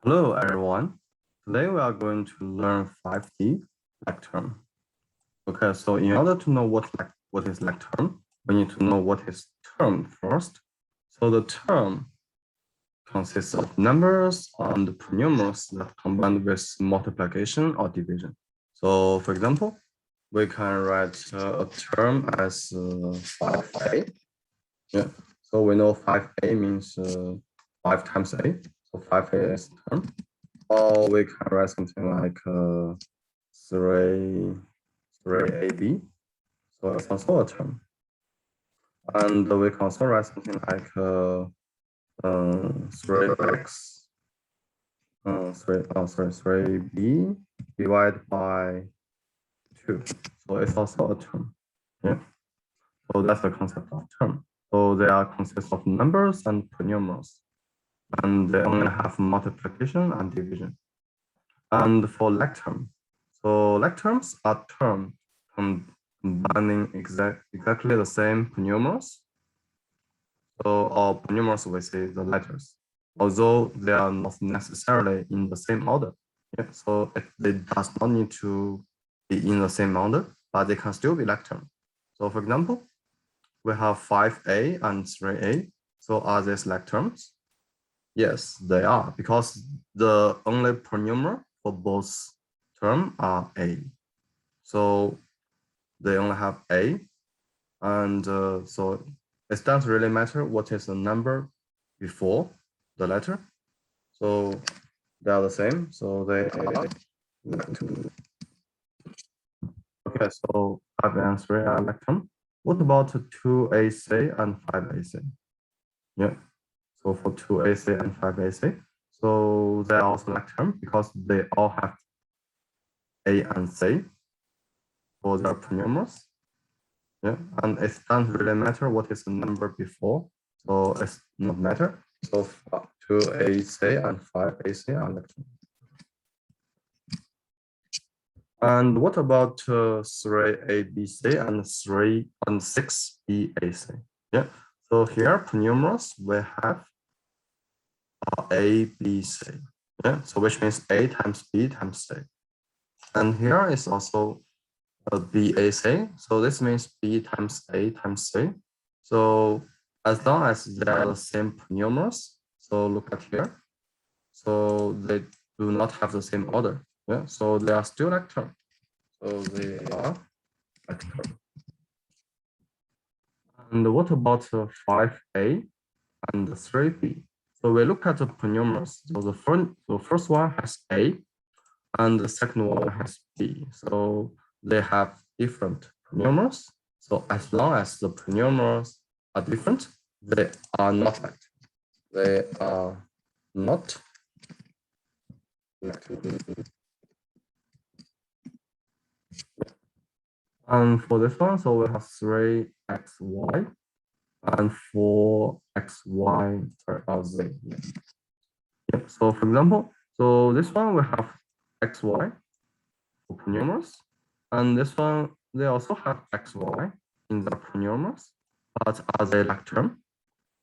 Hello, everyone. Today we are going to learn 5D like term. Okay, so in order to know what is like term, we need to know what is term first. So the term consists of numbers and polynomials that combined with multiplication or division. So for example, we can write a term as 5a. Yeah, so we know 5a means 5 times a. So 5a is term. Or we can write something like 3ab. So it's also a term. And we can also write something like 3x, 3b divided by 2. So it's also a term. Yeah. So that's the concept of term. So they are consist of numbers and polynomials. And they only have multiplication and division. And for like term, so like terms are terms combining exactly the same polynomials. So our polynomials, we say the letters, although they are not necessarily in the same order. Yeah, so they does not need to be in the same order, but they can still be like term. So for example, we have 5a and 3a. So are these like terms? Yes, they are, because the only polynomial for both terms are a. So they only have a, and so it doesn't really matter what is the number before the letter. So they are the same. So they are. Okay, so 5 and 3 are like term. What about 2ac and 5ac? Yeah. So for 2ac and 5ac, so they are also like term because they all have a and c for their polynomials. Yeah, and it doesn't really matter what is the number before, so it's not matter. So 2ac and 5ac are like term. And what about 3abc and 3 and 6bac? Yeah, so here polynomials we have a, b, c. Yeah, so which means a times b times c. And here is also a BAC. So this means B times A times C. So as long as they are the same polynomials, so look at here. So they do not have the same order. Yeah, so they are still like term. So they are like term. And what about 5A and 3B? So we look at the polynomials. So the first one has A and the second one has B. So they have different polynomials. So as long as the polynomials are different, they are not like term. They are not like term. And for this one, so we have 3xy and 4xy z. Yeah. So for example, so this one we have xy for polynomials, and this one they also have xy in their polynomials, but are they like term?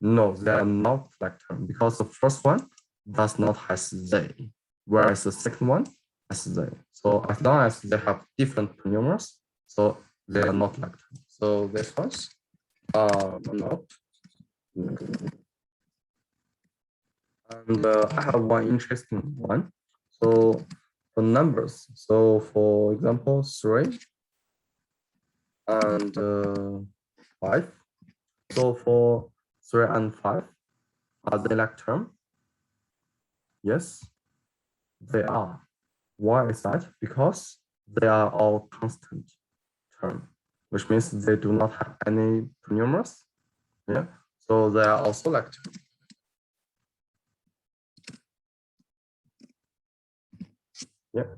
No, they are not like term because the first one does not have they, whereas the second one has they. So as long as they have different polynomials, so they are not like term. So these ones are not. And I have one interesting one. So for numbers, so for example, 3 and 5. So for 3 and 5, are they like term? Yes, they are. Why is that? Because they are all constant term, which means they do not have any polynomials. Yeah, so they are also like term. Yeah.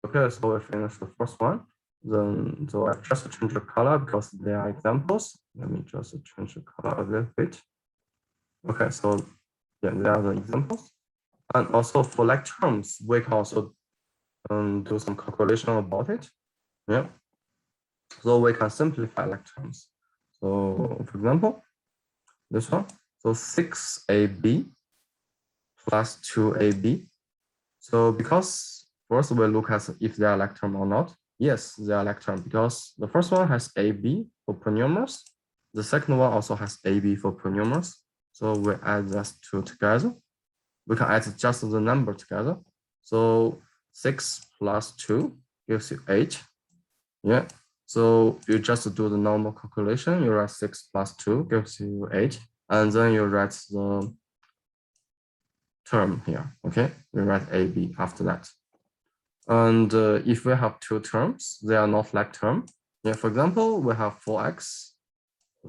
Okay, so we finished the first one. Then, so I've just changed the color because they are examples. Let me just change the color a little bit. Okay, so yeah, they are the examples. And also for like terms, we can also do some calculation about it. Yeah. So we can simplify like terms. So for example, this one. So 6ab plus 2ab So because first we look at if they are like term or not. Yes, they are like term because the first one has AB for polynomials. The second one also has AB for polynomials. So we add those two together. We can add just the number together. So 6 plus 2 gives you 8. Yeah. So you just do the normal calculation. You write 6 plus 2 gives you 8. And then you write the term here. Okay. You write AB after that. And if we have two terms, they are not like term. Yeah. For example, we have 4x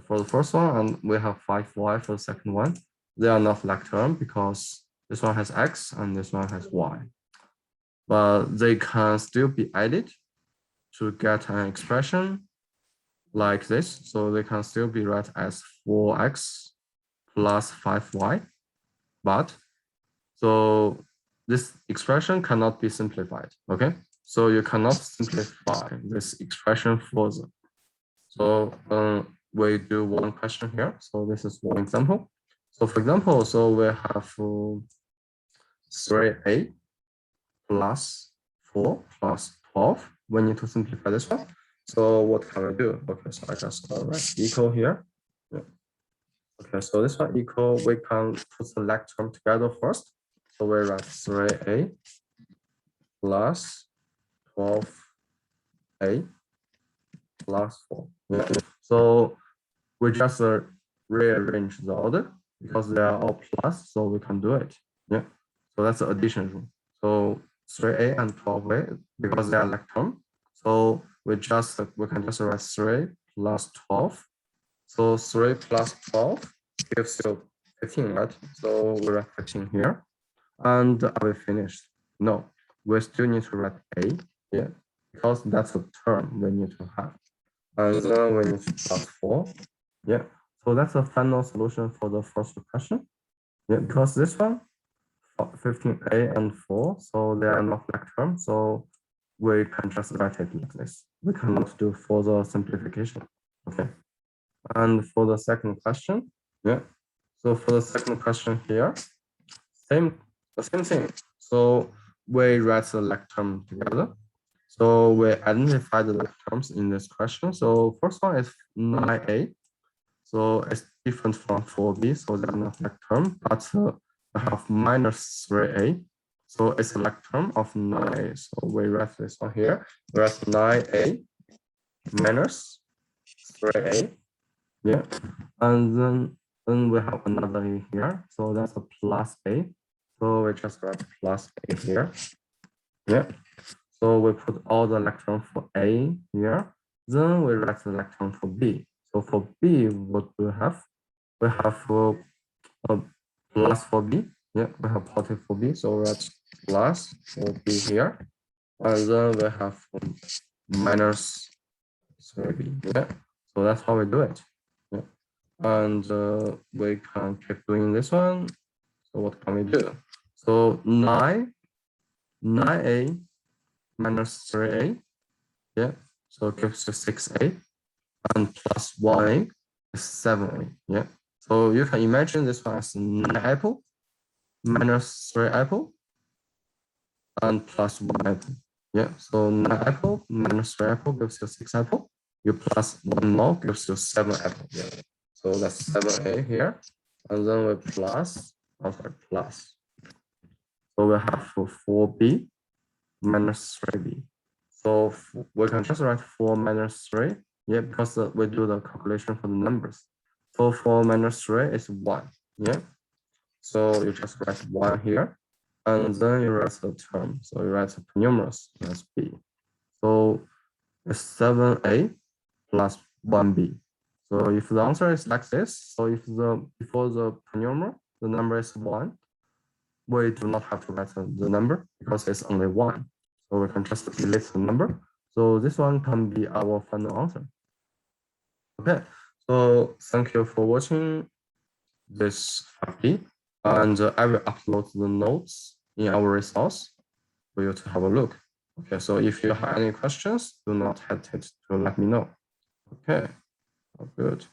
for the first one, and we have 5y for the second one. They are not like term because this one has x and this one has y. But they can still be added to get an expression like this. So they can still be read as 4x plus 5y. But so this expression cannot be simplified. Okay. So you cannot simplify this expression further. So we do one question here. So this is one example. So for example, so we have 3a plus 4 plus 12. We need to simplify this one. So what can we do? Okay, so I just write equal here. Yeah. Okay, so this one equal, we can put the like term together first. So we write 3a plus 12a plus 4. Yeah. So we just rearrange the order because they are all plus, so we can do it. Yeah. So that's the addition rule. So 3a and 12a, because they are like term. So we can just write 3 plus 12. So 3 plus 12 gives you 15, right? So we write 15 here. And are we finished? No, we still need to write a, yeah, because that's a term we need to have. And then we need to plus 4. Yeah, so that's the final solution for the first question. Yeah, because this one, 15a and 4, so they are not like term, so we can just write it like this. We cannot do further simplification. Okay. And for the second question, yeah. So for the second question here, the same thing. So we write the like term together. So we identify the like terms in this question. So first one is 9a. So it's different from 4b, so they're not like term, but I have minus 3a. So it's a like term of 9a. So we write this one here. We write 9a minus 3a. Yeah. And then we have another a here. So that's a plus a. So we just write plus a here. Yeah. So we put all the like term for a here. Then we write the like term for b. So for b, what do we have? We have a plus for b. Yeah, we have positive for b. So that's plus for b here. And then we have minus 3b. Yeah. So that's how we do it. Yeah. And we can keep doing this one. So what can we do? So 9a minus 3a. Yeah. So it gives you 6a. And plus 1a is 7a. Yeah. So you can imagine this one as 9 apple minus 3 apple and plus 1 apple. Yeah. So 9 apple minus 3 apple gives you 6 apple. You plus 1 more gives you 7 apple. Yeah. So that's 7a here. And then we plus, plus. So we have 4b minus 3b. So we can just write 4 minus 3. Yeah, because we do the calculation for the numbers. So 4 minus 3 is 1. Yeah. So you just write 1 here. And then you write the term. So you write the numerals as b. So it's 7a plus 1b. So if the answer is like this, so if before the polynomial, the number is 1, we do not have to write the number because it's only 1. So we can just delete the number. So this one can be our final answer. Okay, so thank you for watching this 5D, and I will upload the notes in our resource for you to have a look. Okay, so if you have any questions, do not hesitate to let me know. Okay, good.